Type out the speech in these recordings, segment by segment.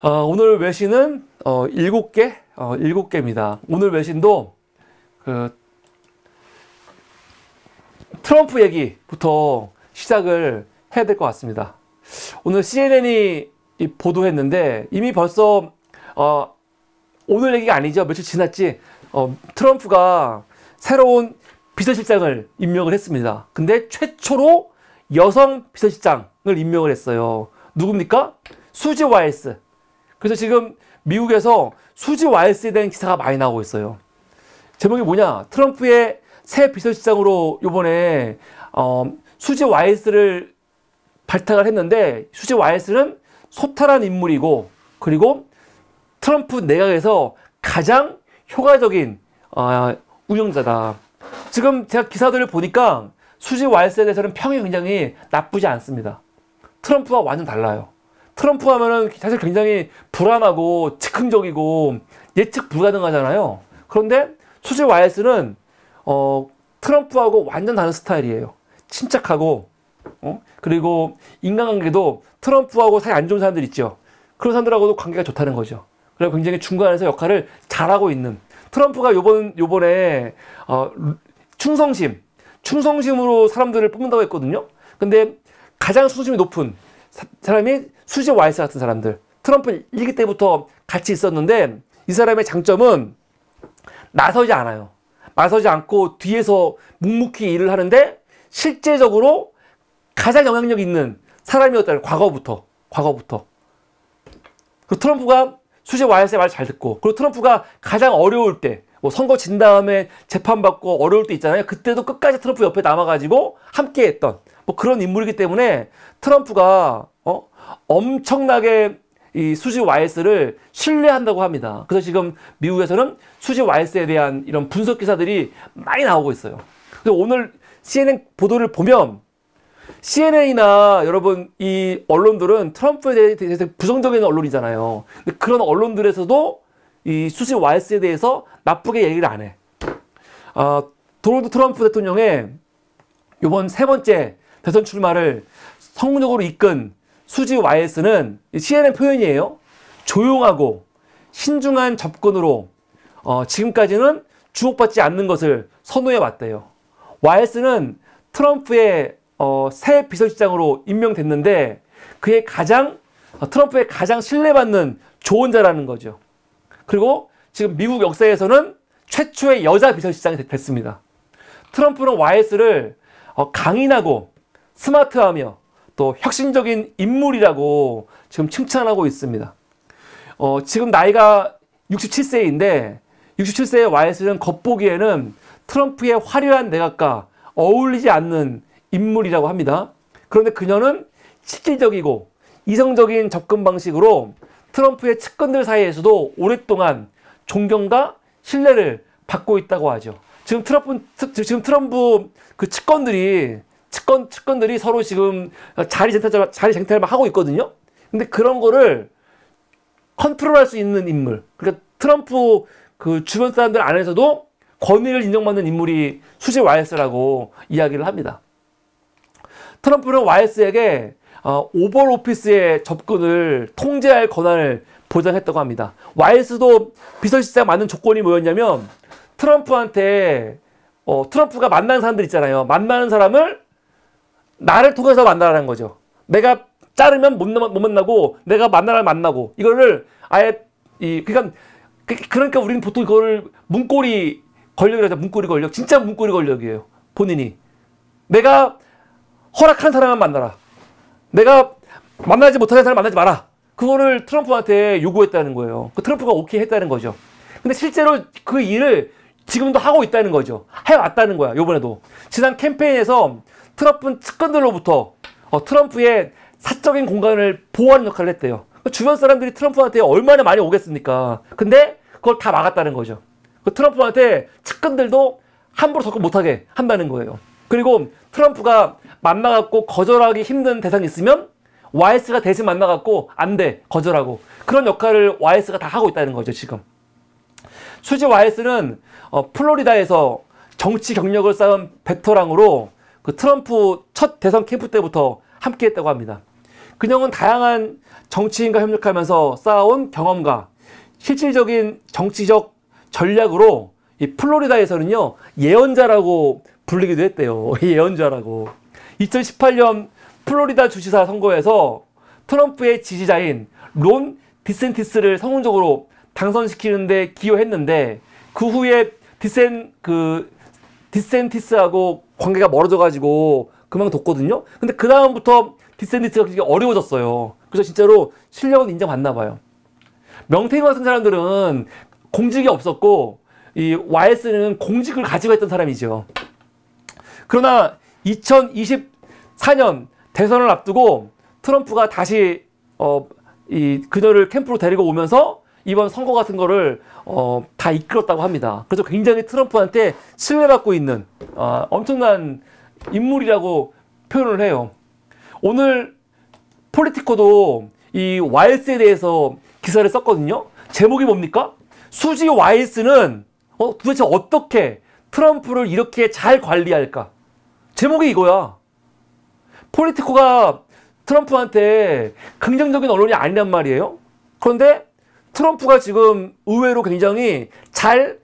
오늘 외신은 7개? 7개입니다. 오늘 외신도 트럼프 얘기부터 시작을 해야 될 것 같습니다. 오늘 CNN이 보도했는데 이미 벌써 오늘 얘기가 아니죠. 며칠 지났지. 트럼프가 새로운 비서실장을 임명을 했습니다. 근데 최초로 여성 비서실장을 임명을 했어요. 누굽니까? 수지 와일스. 그래서 지금 미국에서 수지 와일스에 대한 기사가 많이 나오고 있어요. 제목이 뭐냐? 트럼프의 새 비서실장으로 요번에 수지 와일스를 발탁을 했는데, 수지 와일스는 소탈한 인물이고, 그리고 트럼프 내각에서 가장 효과적인 운영자다. 지금 제가 기사들을 보니까 수지 와일스에 대해서는 평이 굉장히 나쁘지 않습니다. 트럼프와 완전 달라요. 트럼프 하면은 사실 굉장히 불안하고 즉흥적이고 예측 불가능하잖아요. 그런데 수지 와일스는 트럼프하고 완전 다른 스타일이에요. 침착하고 그리고 인간관계도 트럼프하고 사이 안 좋은 사람들 있죠. 그런 사람들하고도 관계가 좋다는 거죠. 그리고 굉장히 중간에서 역할을 잘하고 있는, 트럼프가 요번에 충성심으로 사람들을 뽑는다고 했거든요. 근데 가장 충성심이 높은 사람이 수지 와일스 같은 사람들, 트럼프 1기 때부터 같이 있었는데, 이 사람의 장점은 나서지 않아요. 나서지 않고 뒤에서 묵묵히 일을 하는데 실제적으로 가장 영향력 있는 사람이었다는, 과거부터. 그 트럼프가 수지 와일스의 말 잘 듣고, 그리고 트럼프가 가장 어려울 때, 뭐 선거 진 다음에 재판받고 어려울 때 있잖아요. 그때도 끝까지 트럼프 옆에 남아가지고 함께했던 뭐 그런 인물이기 때문에 트럼프가 엄청나게 이 수지 와일스를 신뢰한다고 합니다. 그래서 지금 미국에서는 수지 와일스에 대한 이런 분석 기사들이 많이 나오고 있어요. 그래서 오늘 CNN 보도를 보면, CNN이나 여러분 이 언론들은 트럼프에 대해서 부정적인 언론이잖아요. 근데 그런 언론들에서도 이 수지 와일스에 대해서 나쁘게 얘기를 안 해. 도널드 트럼프 대통령의 이번 3번째 대선 출마를 성공적으로 이끈 수지 와일스는, CNN 표현이에요, 조용하고 신중한 접근으로 지금까지는 주목받지 않는 것을 선호해 왔대요. 와일스는 트럼프의 새 비서실장으로 임명됐는데 트럼프의 가장 신뢰받는 조언자라는 거죠. 그리고 지금 미국 역사에서는 최초의 여자 비서실장이 됐습니다. 트럼프는 와일스를 강인하고 스마트하며 또 혁신적인 인물이라고 지금 칭찬하고 있습니다. 지금 나이가 67세인데 67세의 와일스는 겉보기에는 트럼프의 화려한 내각과 어울리지 않는 인물이라고 합니다. 그런데 그녀는 실질적이고 이성적인 접근 방식으로 트럼프의 측근들 사이에서도 오랫동안 존경과 신뢰를 받고 있다고 하죠. 지금 트럼프 그 측근들이 서로 지금 자리 쟁탈을 하고 있거든요. 근데 그런 거를 컨트롤할 수 있는 인물, 그러니까 트럼프 그 주변 사람들 안에서도 권위를 인정받는 인물이 수지 와일스라고 이야기를 합니다. 트럼프는 와일스에게 오벌 오피스의 접근을 통제할 권한을 보장했다고 합니다. 와일스도 비서실장 맡는 조건이 뭐였냐면, 트럼프한테 트럼프가 만나는 사람들 있잖아요. 만나는 사람을 나를 통해서 만나라는 거죠. 내가 자르면 못 만나고, 내가 만나면 만나고, 이거를 아예 그러니까 우리는 보통 이거를 문고리 권력이라고 하죠. 문고리 권력. 진짜 문고리 권력이에요. 본인이 내가 허락한 사람만 만나라, 내가 만나지 못하는 사람 만나지 마라, 그거를 트럼프한테 요구했다는 거예요. 그 트럼프가 오케이 했다는 거죠. 근데 실제로 그 일을 지금도 하고 있다는 거죠. 해왔다는 거야. 요번에도 지난 캠페인에서 트럼프 측근들로부터 트럼프의 사적인 공간을 보호하는 역할을 했대요. 주변 사람들이 트럼프한테 얼마나 많이 오겠습니까? 근데 그걸 다 막았다는 거죠. 트럼프한테 측근들도 함부로 접근 못하게 한다는 거예요. 그리고 트럼프가 만나갖고 거절하기 힘든 대상이 있으면 와일스가 대신 만나갖고 안 돼, 거절하고, 그런 역할을 와일스가 다 하고 있다는 거죠. 지금 수지 와일스는 플로리다에서 정치 경력을 쌓은 베테랑으로 그 트럼프 첫 대선 캠프 때부터 함께 했다고 합니다. 그녀는 다양한 정치인과 협력하면서 쌓아온 경험과 실질적인 정치적 전략으로 이 플로리다에서는요, 예언자라고 불리기도 했대요. 예언자라고. 2018년 플로리다 주지사 선거에서 트럼프의 지지자인 론 디센티스를 성공적으로 당선시키는데 기여했는데, 그 후에 디센티스하고 관계가 멀어져가지고 그만뒀거든요. 근데 그 다음부터 디센티스가 되게 어려워졌어요. 그래서 진짜로 실력은 인정받나 봐요. 명태균 같은 사람들은 공직이 없었고, 이 와이스는 공직을 가지고 있던 사람이죠. 그러나 2024년 대선을 앞두고 트럼프가 다시 그녀를 캠프로 데리고 오면서 이번 선거 같은 거를 다 이끌었다고 합니다. 그래서 굉장히 트럼프한테 신뢰받고 있는 엄청난 인물이라고 표현을 해요. 오늘 폴리티코도 이 와일스에 대해서 기사를 썼거든요. 제목이 뭡니까? 수지 와일스는 도대체 어떻게 트럼프를 이렇게 잘 관리할까? 제목이 이거야. 폴리티코가 트럼프한테 긍정적인 언론이 아니란 말이에요. 그런데 트럼프가 지금 의외로 굉장히 잘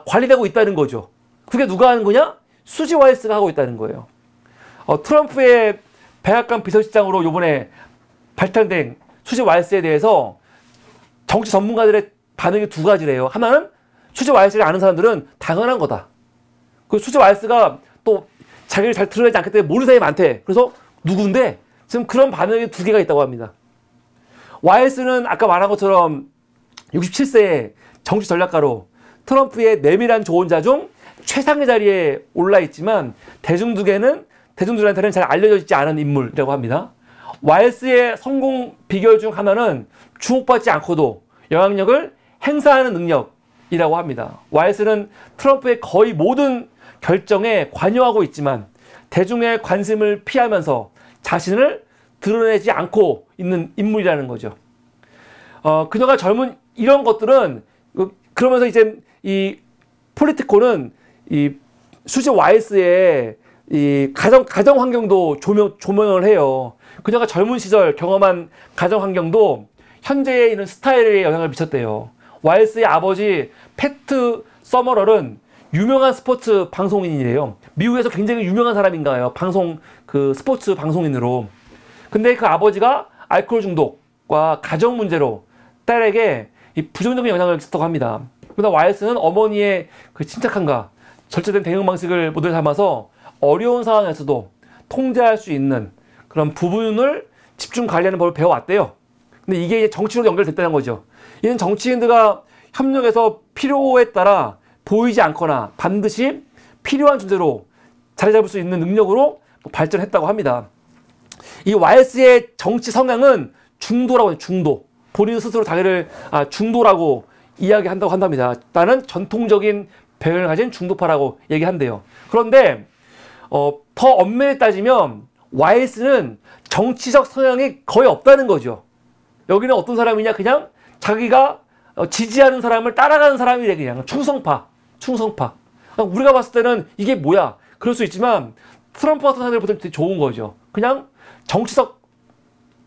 관리되고 있다는 거죠. 그게 누가 하는 거냐? 수지 와일스가 하고 있다는 거예요. 트럼프의 백악관 비서실장으로 이번에 발탁된 수지 와일스에 대해서 정치 전문가들의 반응이 두 가지래요. 하나는 수지 와일스를 아는 사람들은 당연한 거다. 그 수지 와일스가 또 자기를 잘 드러내지 않기 때문에 모르는 사람이 많대. 그래서 누군데? 지금 그런 반응이 두 개가 있다고 합니다. 와일스는 아까 말한 것처럼 67세의 정치 전략가로 트럼프의 내밀한 조언자 중 최상의 자리에 올라 있지만 대중들한테는 잘 알려져 있지 않은 인물이라고 합니다. 와일스의 성공 비결 중 하나는 주목받지 않고도 영향력을 행사하는 능력이라고 합니다. 와일스는 트럼프의 거의 모든 결정에 관여하고 있지만 대중의 관심을 피하면서 자신을 드러내지 않고 있는 인물이라는 거죠. 그녀가 젊은 이런 것들은 그러면서 이제 이 폴리티코는 이 수지 와일스의 이 가정 환경도 조명을 해요. 그녀가 젊은 시절 경험한 가정 환경도 현재의 이런 스타일에 영향을 미쳤대요. 와일스의 아버지 패트 서머럴은 유명한 스포츠 방송인이래요. 미국에서 굉장히 유명한 사람인가요? 스포츠 방송인으로. 근데 그 아버지가 알코올 중독과 가정 문제로 딸에게 이 부정적인 영향을 끼쳤다고 합니다. 그러나 와일스는 어머니의 그 침착함과 절제된 대응 방식을 모델 삼아서 어려운 상황에서도 통제할 수 있는 그런 부분을 집중 관리하는 법을 배워왔대요. 근데 이게 이제 정치로 연결됐다는 거죠. 이는 정치인들과 협력해서 필요에 따라 보이지 않거나 반드시 필요한 존재로 자리 잡을 수 있는 능력으로 발전했다고 합니다. 이 와일스의 정치 성향은 중도라고 해요. 중도. 본인 스스로 자기를 중도라고 이야기한다고 한답니다. 나는 전통적인 배경을 가진 중도파라고 얘기한대요. 그런데 더 엄밀히 따지면 와일스는 정치적 성향이 거의 없다는 거죠. 여기는 어떤 사람이냐? 그냥 자기가 지지하는 사람을 따라가는 사람이래. 그냥 충성파. 우리가 봤을 때는 이게 뭐야? 그럴 수 있지만 트럼프 같은 사람들 보면 되게 좋은 거죠. 그냥 정치적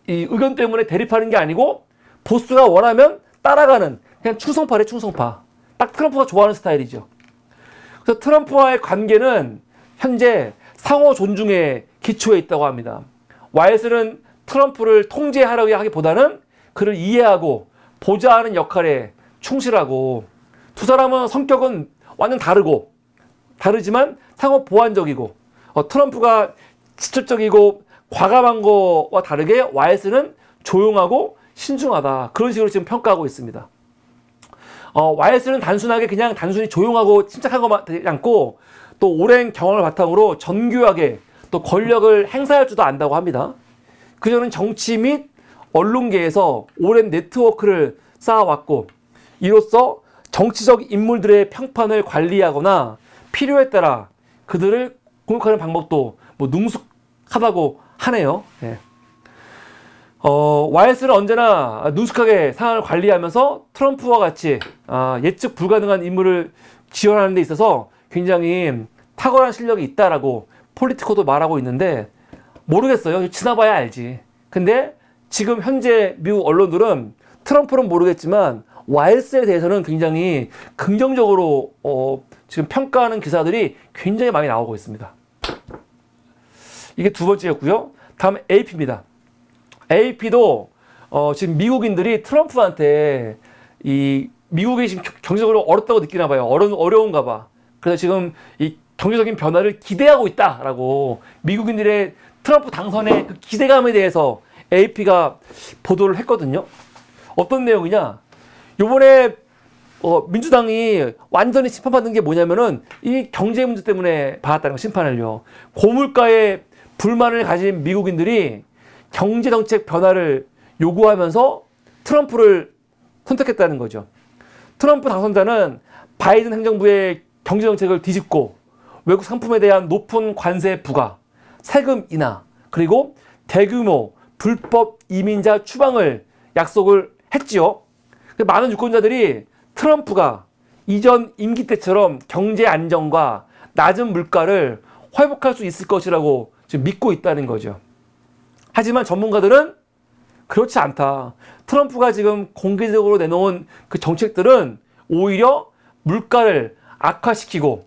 이 의견 때문에 대립하는 게 아니고 보스가 원하면 따라가는 그냥 충성파래. 충성파. 딱 트럼프가 좋아하는 스타일이죠. 그래서 트럼프와의 관계는 현재 상호 존중에 기초해 있다고 합니다. 와일스는 트럼프를 통제하려고 하기보다는 그를 이해하고 보좌하는 역할에 충실하고, 두 사람은 성격은 완전 다르지만 상호 보완적이고, 트럼프가 직접적이고 과감한 거와 다르게 와일스는 조용하고 신중하다. 그런 식으로 지금 평가하고 있습니다. 와일스는 단순히 조용하고 침착한 것만 되지 않고 또 오랜 경험을 바탕으로 정교하게 또 권력을 행사할 줄도 안다고 합니다. 그녀는 정치 및 언론계에서 오랜 네트워크를 쌓아왔고, 이로써 정치적 인물들의 평판을 관리하거나 필요에 따라 그들을 공격하는 방법도 능숙하다고 하네요. 네. 와일스는 언제나 능숙하게 상황을 관리하면서 트럼프와 같이 예측 불가능한 인물을 지원하는 데 있어서 굉장히 탁월한 실력이 있다라고 폴리티코도 말하고 있는데, 모르겠어요. 지나봐야 알지. 근데 지금 현재 미국 언론들은 트럼프는 모르겠지만 와일스에 대해서는 굉장히 긍정적으로 지금 평가하는 기사들이 굉장히 많이 나오고 있습니다. 이게 두 번째였고요. 다음 AP입니다. AP도 지금 미국인들이 트럼프한테 이 미국이 지금 경제적으로 어렵다고 느끼나 봐요. 어려운가 봐. 그래서 지금 이 경제적인 변화를 기대하고 있다라고 미국인들의 트럼프 당선의 그 기대감에 대해서 AP가 보도를 했거든요. 어떤 내용이냐? 요번에 민주당이 완전히 심판받는 게 뭐냐면은 이 경제 문제 때문에 받았다는 거, 심판을요. 고물가에 불만을 가진 미국인들이 경제정책 변화를 요구하면서 트럼프를 선택했다는 거죠. 트럼프 당선자는 바이든 행정부의 경제정책을 뒤집고 외국 상품에 대한 높은 관세 부과, 세금 인하, 그리고 대규모 불법 이민자 추방을 약속을 했지요. 많은 유권자들이 트럼프가 이전 임기 때처럼 경제 안정과 낮은 물가를 회복할 수 있을 것이라고 지금 믿고 있다는 거죠. 하지만 전문가들은 그렇지 않다. 트럼프가 지금 공개적으로 내놓은 그 정책들은 오히려 물가를 악화시키고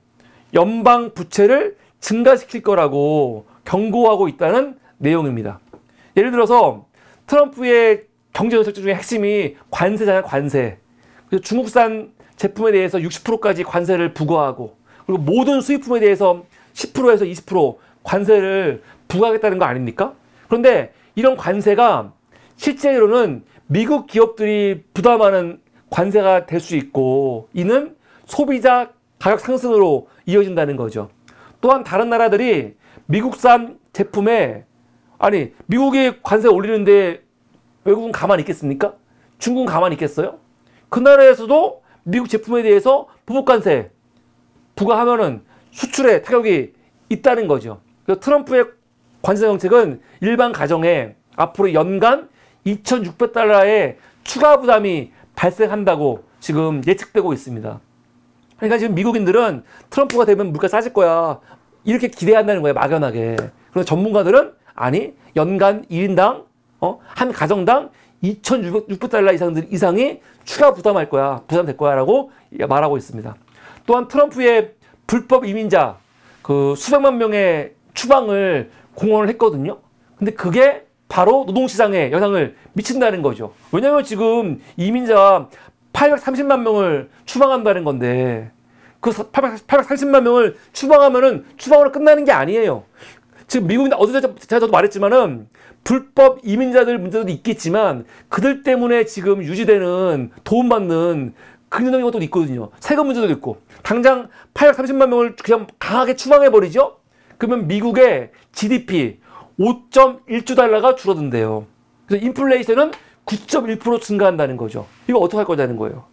연방 부채를 증가시킬 거라고 경고하고 있다는 내용입니다. 예를 들어서 트럼프의 경제 정책 중에 핵심이 관세잖아요, 관세. 그래서 중국산 제품에 대해서 60%까지 관세를 부과하고, 그리고 모든 수입품에 대해서 10%에서 20% 관세를 부과하겠다는 거 아닙니까? 그런데 이런 관세가 실제로는 미국 기업들이 부담하는 관세가 될 수 있고, 이는 소비자 가격 상승으로 이어진다는 거죠. 또한 다른 나라들이 미국산 제품에, 아니 미국이 관세 올리는데 외국은 가만히 있겠습니까? 중국은 가만히 있겠어요? 그 나라에서도 미국 제품에 대해서 보복관세 부과하면은 수출에 타격이 있다는 거죠. 그래서 트럼프의 관세 정책은 일반 가정에 앞으로 연간 2,600달러의 추가 부담이 발생한다고 지금 예측되고 있습니다. 그러니까 지금 미국인들은 트럼프가 되면 물가 싸질 거야, 이렇게 기대한다는 거예요, 막연하게. 그래서 전문가들은 아니, 연간 1인당 한 가정당 2,600달러 이상이 추가 부담될 거야 라고 말하고 있습니다. 또한 트럼프의 불법 이민자 그 수백만 명의 추방을 공언을 했거든요. 근데 그게 바로 노동시장에 영향을 미친다는 거죠. 왜냐하면 지금 이민자 830만 명을 추방한다는 건데, 그 830만 명을 추방하면은 추방으로 끝나는 게 아니에요. 지금 미국인, 저도 말했지만은 불법 이민자들 문제도 있겠지만 그들 때문에 지금 유지되는 도움받는 긍정적인 것도 있거든요. 세금 문제도 있고. 당장 830만 명을 그냥 강하게 추방해버리죠? 그러면 미국의 GDP 5.1조 달러가 줄어든대요. 그래서 인플레이션은 9.1% 증가한다는 거죠. 이거 어떻게 할 거냐는 거예요.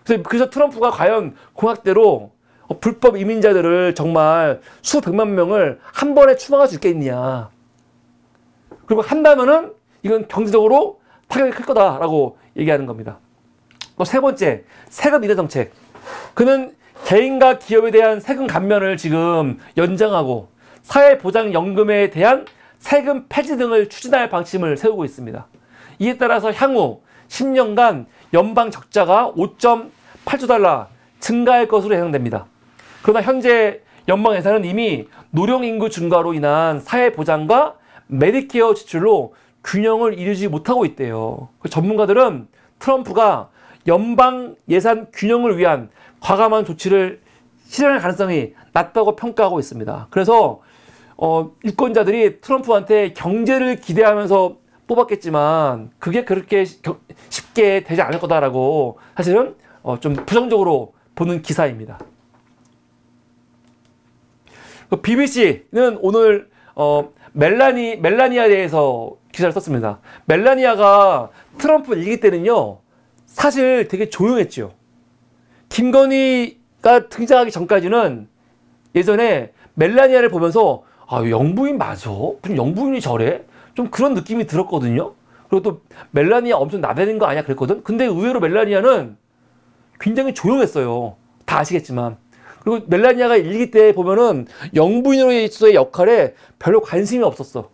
그래서 트럼프가 과연 공약대로 불법 이민자들을 정말 수백만 명을 한 번에 추방할 수 있겠냐. 그리고 한다면은 이건 경제적으로 타격이 클 거다라고 얘기하는 겁니다. 또 세 번째, 세금 인하 정책. 그는 개인과 기업에 대한 세금 감면을 지금 연장하고 사회보장연금에 대한 세금 폐지 등을 추진할 방침을 세우고 있습니다. 이에 따라서 향후 10년간 연방 적자가 5.8조 달러 증가할 것으로 예상됩니다. 그러나 현재 연방 예산은 이미 노령인구 증가로 인한 사회보장과 메디케어 지출로 균형을 이루지 못하고 있대요. 전문가들은 트럼프가 연방 예산 균형을 위한 과감한 조치를 실현할 가능성이 낮다고 평가하고 있습니다. 그래서 유권자들이 트럼프한테 경제를 기대하면서 뽑았겠지만 그게 그렇게 쉽게 되지 않을 거다라고 사실은 좀 부정적으로 보는 기사입니다. BBC는 오늘 멜라니아에 대해서 기사를 썼습니다. 멜라니아가 트럼프 일기 때는요, 사실 되게 조용했죠. 김건희가 등장하기 전까지는 예전에 멜라니아를 보면서 아, 영부인 맞아? 무슨 영부인이 저래? 좀 그런 느낌이 들었거든요. 그리고 또 멜라니아 엄청 나대는 거 아니야 그랬거든. 근데 의외로 멜라니아는 굉장히 조용했어요. 다 아시겠지만. 그리고 멜라니아가 일기 때 보면은 영부인으로서의 역할에 별로 관심이 없었어.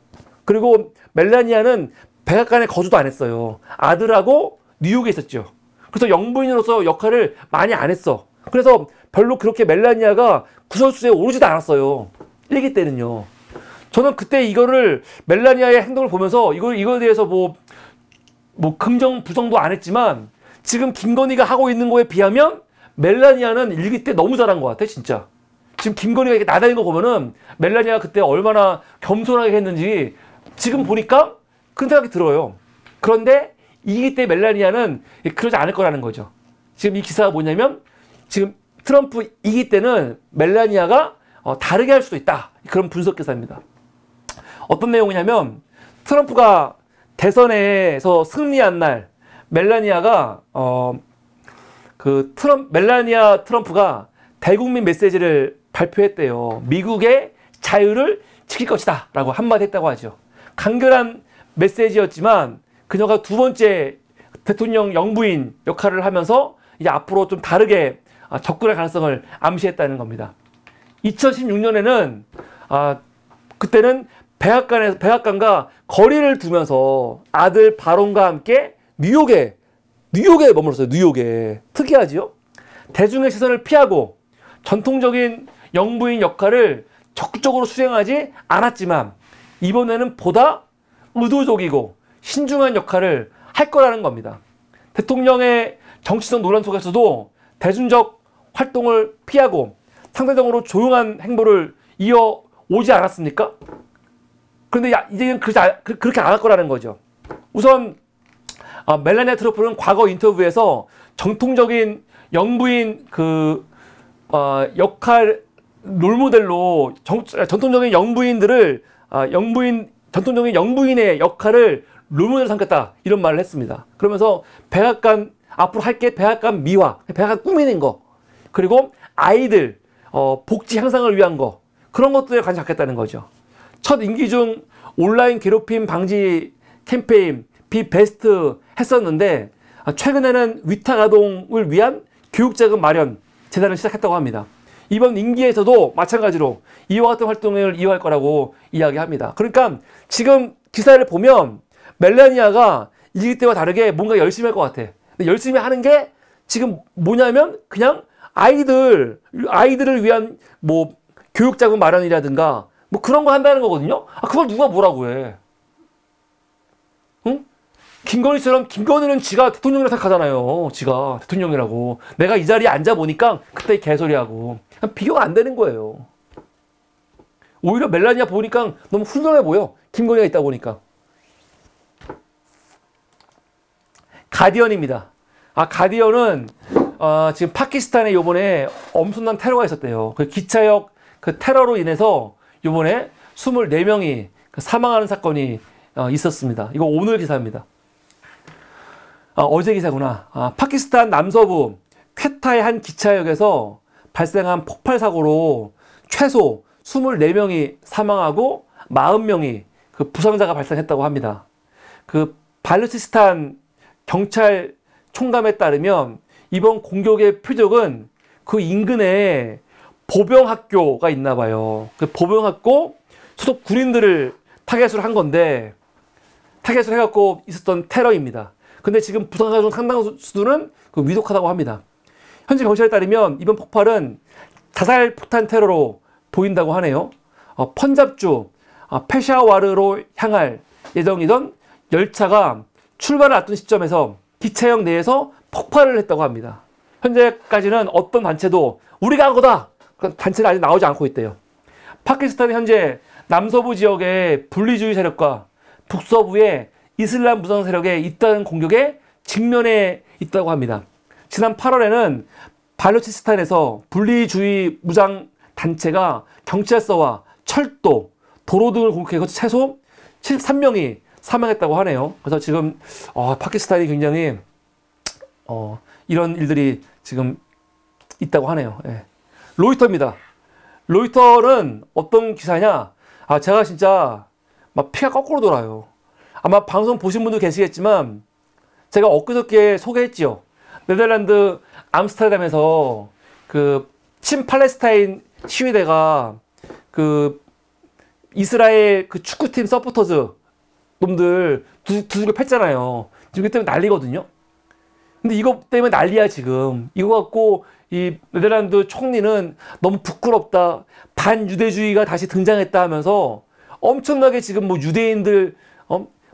그리고 멜라니아는 백악관에 거주도 안 했어요. 아들하고 뉴욕에 있었죠. 그래서 영부인으로서 역할을 많이 안 했어. 그래서 별로 그렇게 멜라니아가 구설수에 오르지도 않았어요. 일기 때는요. 저는 그때 이거를 멜라니아의 행동을 보면서 이거에 대해서 뭐 긍정 부정도 안 했지만 지금 김건희가 하고 있는 거에 비하면 멜라니아는 일기 때 너무 잘한 것 같아, 진짜. 지금 김건희가 이렇게 나다니는 거 보면은 멜라니아가 그때 얼마나 겸손하게 했는지 지금 보니까 그런 생각이 들어요. 그런데 이기 때 멜라니아는 그러지 않을 거라는 거죠. 지금 이 기사가 뭐냐면 지금 트럼프 이기 때는 멜라니아가 다르게 할 수도 있다. 그런 분석 기사입니다. 어떤 내용이냐면 트럼프가 대선에서 승리한 날 멜라니아가 멜라니아 트럼프가 대국민 메시지를 발표했대요. 미국의 자유를 지킬 것이다 라고 한마디 했다고 하죠. 간결한 메시지였지만 그녀가 두 번째 대통령 영부인 역할을 하면서 이제 앞으로 좀 다르게 접근할 가능성을 암시했다는 겁니다. 2016년에는 그때는 백악관과 거리를 두면서 아들 바론과 함께 뉴욕에 머물렀어요. 뉴욕에. 특이하지요? 대중의 시선을 피하고 전통적인 영부인 역할을 적극적으로 수행하지 않았지만 이번에는 보다 의도적이고 신중한 역할을 할 거라는 겁니다. 대통령의 정치적 논란 속에서도 대중적 활동을 피하고 상대적으로 조용한 행보를 이어오지 않았습니까? 그런데 이제는 그렇게 안 할 거라는 거죠. 우선 멜라니아 트럼프는 과거 인터뷰에서 정통적인 영부인 역할 롤모델로 전통적인 영부인들을 전통적인 영부인의 역할을 롤모델로 삼겠다 이런 말을 했습니다. 그러면서 백악관 앞으로 할 게 백악관 미화, 백악관 꾸미는 거, 그리고 아이들 복지 향상을 위한 거, 그런 것들에 관심 갖겠다는 거죠. 첫 임기 중 온라인 괴롭힘 방지 캠페인 비베스트 했었는데 최근에는 위탁 아동을 위한 교육자금 마련 재단을 시작했다고 합니다. 이번 임기에서도 마찬가지로 이와 같은 활동을 이어갈 거라고 이야기합니다. 그러니까 지금 기사를 보면 멜라니아가 이기 때와 다르게 뭔가 열심히 할 것 같아. 근데 열심히 하는 게 지금 뭐냐면 그냥 아이들을 위한 뭐 교육자금 마련이라든가 뭐 그런 거 한다는 거거든요. 그걸 누가 뭐라고 해? 응? 김건희는 지가 대통령이라고 생각하잖아요. 지가 대통령이라고. 내가 이 자리에 앉아보니까 그때 개소리하고. 비교가 안 되는 거예요. 오히려 멜라니아 보니까 너무 훌륭해 보여. 김건희가 있다 보니까. 가디언입니다. 가디언은 지금 파키스탄에 요번에 엄청난 테러가 있었대요. 그 기차역 그 테러로 인해서 요번에 24명이 사망하는 사건이 있었습니다. 이거 오늘 기사입니다. 어제 기사구나. 파키스탄 남서부 퀘타의 한 기차역에서 발생한 폭발 사고로 최소 24명이 사망하고 40명이 그 부상자가 발생했다고 합니다. 그 발루치스탄 경찰 총감에 따르면 이번 공격의 표적은 그 인근에 보병학교가 있나 봐요. 그 보병학교 소속 군인들을 타겟으로 한 건데 타겟을 해갖고 있었던 테러입니다. 근데 지금 부상자 중 상당수는 위독하다고 합니다. 현지 경찰에 따르면 이번 폭발은 자살 폭탄 테러로 보인다고 하네요. 펀잡주 페샤와르로 향할 예정이던 열차가 출발을 앞둔 시점에서 기차역 내에서 폭발을 했다고 합니다. 현재까지는 어떤 단체도 우리가 한 거다! 그런 단체는 아직 나오지 않고 있대요. 파키스탄은 현재 남서부 지역의 분리주의 세력과 북서부의 이슬람 무장 세력에 잇따른 공격에 직면해 있다고 합니다. 지난 8월에는 발루치스탄에서 분리주의 무장 단체가 경찰서와 철도, 도로 등을 공격해 최소 73명이 사망했다고 하네요. 그래서 지금 파키스탄이 굉장히 이런 일들이 지금 있다고 하네요. 예. 로이터입니다. 로이터는 어떤 기사냐? 제가 진짜 막 피가 거꾸로 돌아요. 아마 방송 보신 분도 계시겠지만 제가 엊그저께 소개했지요. 네덜란드 암스테르담에서 그 친팔레스타인 시위대가 그 이스라엘 그 축구팀 서포터즈 놈들 두들겨 팼잖아요. 지금 그 때문에 난리거든요. 근데 이것 때문에 난리야 지금. 이거 갖고 이 네덜란드 총리는 너무 부끄럽다. 반유대주의가 다시 등장했다 하면서 엄청나게 지금 뭐 유대인들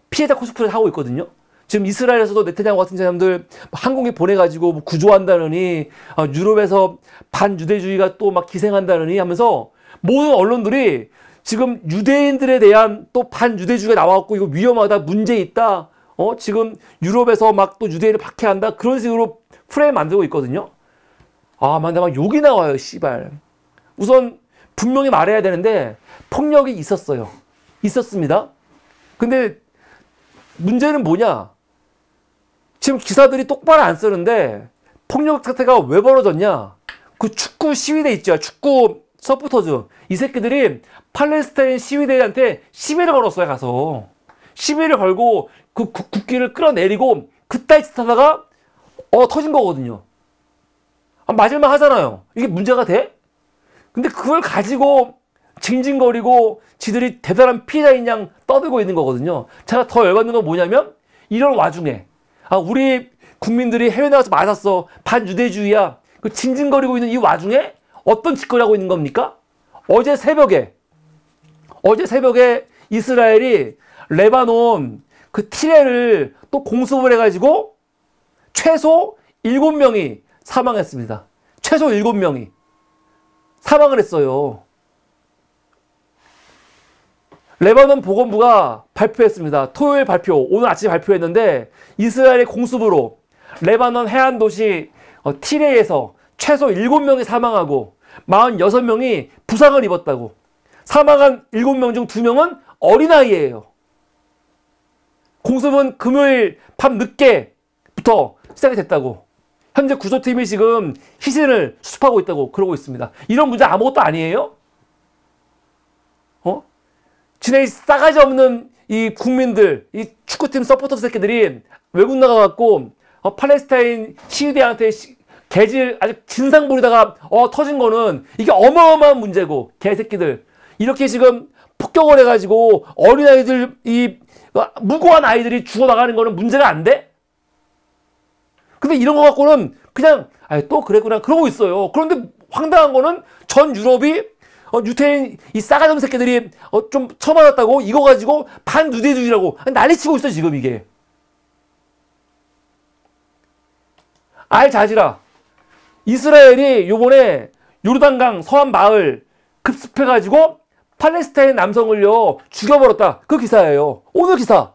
피해자 코스프레를 하고 있거든요. 지금 이스라엘에서도 네타냐후 같은 사람들 항공기 보내가지고 뭐 구조한다느니 유럽에서 반유대주의가 또 막 기생한다느니 하면서 모든 언론들이 지금 유대인들에 대한 또 반유대주의가 나와갖고 이거 위험하다, 문제 있다, 지금 유럽에서 막 또 유대인을 박해한다, 그런 식으로 프레임 만들고 있거든요. 근데 막 욕이 나와요, 씨발. 우선 분명히 말해야 되는데 폭력이 있었어요. 있었습니다. 근데 문제는 뭐냐? 지금 기사들이 똑바로 안 쓰는데 폭력 사태가 왜 벌어졌냐? 그 축구 시위대 있죠. 축구 서포터즈. 이 새끼들이 팔레스타인 시위대한테 시비를 걸었어요. 가서. 시비를 걸고 그 국기를 끌어내리고 그따위 짓 하다가 터진 거거든요. 맞을만 하잖아요. 이게 문제가 돼? 근데 그걸 가지고 징징거리고 지들이 대단한 피해자인 양 떠들고 있는 거거든요. 제가 더 열받는 건 뭐냐면 이런 와중에 우리 국민들이 해외 나가서 맞았어. 반유대주의야. 그 징징거리고 있는 이 와중에 어떤 짓거리 하고 있는 겁니까? 어제 새벽에 이스라엘이 레바논 그 티레를 또 공습을 해가지고 최소 7명이 사망했습니다. 최소 7명이 사망을 했어요. 레바논 보건부가 발표했습니다. 토요일 발표, 오늘 아침 발표했는데 이스라엘의 공습으로 레바논 해안 도시 티레에서 최소 7명이 사망하고 46명이 부상을 입었다고. 사망한 7명 중 2명은 어린아이예요. 공습은 금요일 밤 늦게부터 시작이 됐다고. 현재 구조팀이 지금 희생을 수습하고 있다고 그러고 있습니다. 이런 문제 아무것도 아니에요? 지네 싸가지 없는 이 국민들, 이 축구팀 서포터 새끼들이 외국 나가갖고 팔레스타인 시위대한테 개질 아주 진상 부리다가 터진 거는 이게 어마어마한 문제고, 개새끼들 이렇게 지금 폭격을 해가지고 어린아이들, 이 무고한 아이들이 죽어나가는 거는 문제가 안 돼? 근데 이런 거 갖고는 그냥 또 그랬구나 그러고 있어요. 그런데 황당한 거는 전 유럽이 유태인 이 싸가지 없는 새끼들이 좀 처맞았다고 이거 가지고 반유대주의라고 난리치고 있어 지금 이게. 알자지라. 이스라엘이 요번에 요르단강 서안 마을 급습해가지고 팔레스타인 남성을요 죽여버렸다. 그 기사예요. 오늘 기사.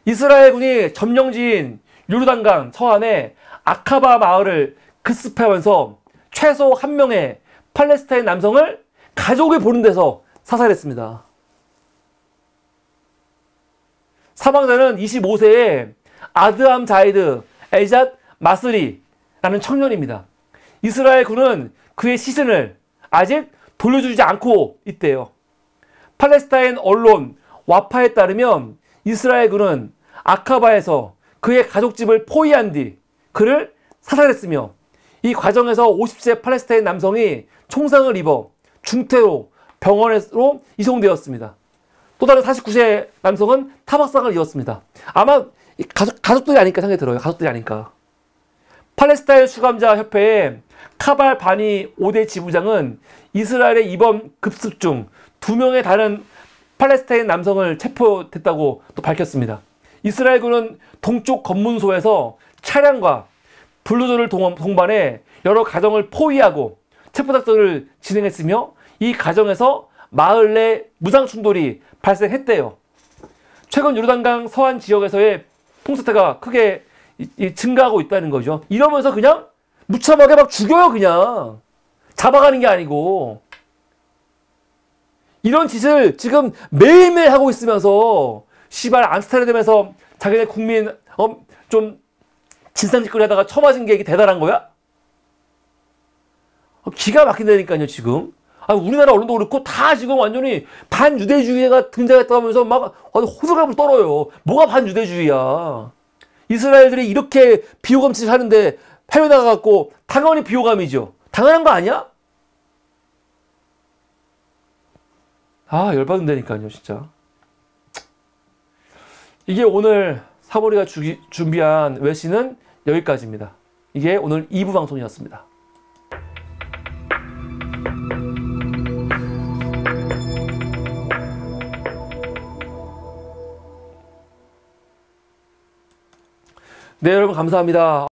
이스라엘군이 점령지인 요르단강 서안에 아카바 마을을 급습하면서 최소 1명의 팔레스타인 남성을 가족이 보는 데서 사살했습니다. 사망자는 25세의 아드함 자이드 엘잣 마스리라는 청년입니다. 이스라엘 군은 그의 시신을 아직 돌려주지 않고 있대요. 팔레스타인 언론 와파에 따르면 이스라엘 군은 아카바에서 그의 가족집을 포위한 뒤 그를 사살했으며, 이 과정에서 50세 팔레스타인 남성이 총상을 입어 중태로 병원으로 이송되었습니다. 또 다른 49세 남성은 타박상을 입었습니다. 아마 가족들이 아닐까 생각이 들어요. 가족들이 아닐까. 팔레스타인 수감자 협회의 카발 바니 5대 지부장은 이스라엘의 이번 급습 중 2명의 다른 팔레스타인 남성을 체포됐다고 또 밝혔습니다. 이스라엘군은 동쪽 검문소에서 차량과 블루저를 동반해 여러 가정을 포위하고 체포작전을 진행했으며, 이 과정에서 마을 내 무장 충돌이 발생했대요. 최근 요르단강 서안 지역에서의 폭사태가 크게 증가하고 있다는 거죠. 이러면서 그냥 무참하게 막 죽여요. 그냥 잡아가는 게 아니고. 이런 짓을 지금 매일매일 하고 있으면서 시발 암스테르담에서 자기네 국민 좀 진상짓거리 하다가 처맞은 게 이게 대단한 거야? 기가 막힌다니까요 지금. 우리나라 언론도 그렇고 다 지금 완전히 반유대주의가 등장했다고 하면서 막 호들갑을 떨어요. 뭐가 반유대주의야. 이스라엘들이 이렇게 비호감 짓을 하는데 해외 나가갖고 당연히 비호감이죠. 당연한 거 아니야? 열받는다니까요 진짜. 이게 오늘 사보리가 준비한 외신은 여기까지입니다. 이게 오늘 2부 방송이었습니다. 네, 여러분 감사합니다.